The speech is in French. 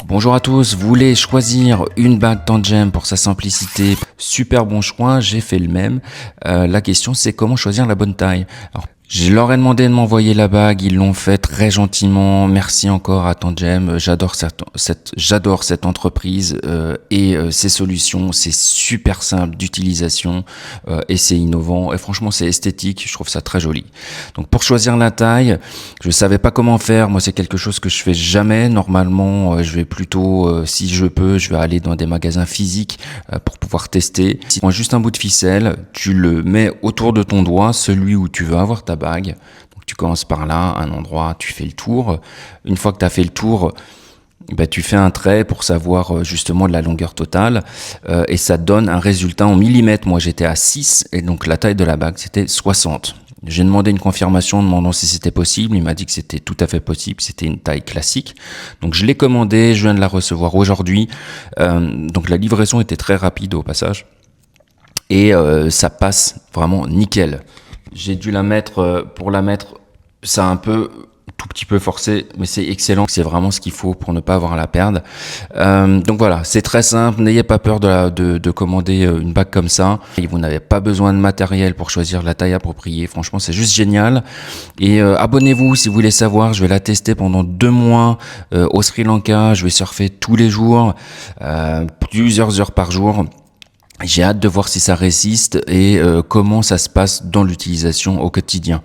Bonjour à tous, vous voulez choisir une bague Tandjem pour sa simplicité? Super bon choix, j'ai fait le même. La question c'est comment choisir la bonne taille. Alors, je leur ai demandé de m'envoyer la bague, ils l'ont fait très gentiment. Merci encore à Tandjem, j'adore cette entreprise et ses solutions. C'est super simple d'utilisation et c'est innovant. Et franchement, c'est esthétique, je trouve ça très joli. Donc pour choisir la taille, je savais pas comment faire. Moi, c'est quelque chose que je fais jamais. Normalement, je vais plutôt, si je peux, je vais aller dans des magasins physiques pour pouvoir tester. Si tu prends juste un bout de ficelle, tu le mets autour de ton doigt, celui où tu veux avoir ta bague. Donc tu commences par là, un endroit, tu fais le tour. Une fois que tu as fait le tour, tu fais un trait pour savoir justement de la longueur totale et ça donne un résultat en millimètres. Moi j'étais à 6 et donc la taille de la bague c'était 60. J'ai demandé une confirmation demandant si c'était possible. Il m'a dit que c'était tout à fait possible, c'était une taille classique. Donc je l'ai commandé, je viens de la recevoir aujourd'hui. Donc la livraison était très rapide au passage. Et ça passe vraiment nickel. J'ai dû la mettre, pour la mettre, ça a un peu, tout petit peu forcé, mais c'est excellent. C'est vraiment ce qu'il faut pour ne pas avoir à la perdre. Donc voilà, c'est très simple. N'ayez pas peur de commander une bague comme ça. Et vous n'avez pas besoin de matériel pour choisir la taille appropriée. Franchement, c'est juste génial. Et abonnez-vous si vous voulez savoir. Je vais la tester pendant 2 mois au Sri Lanka. Je vais surfer tous les jours, plusieurs heures par jour. J'ai hâte de voir si ça résiste et comment ça se passe dans l'utilisation au quotidien.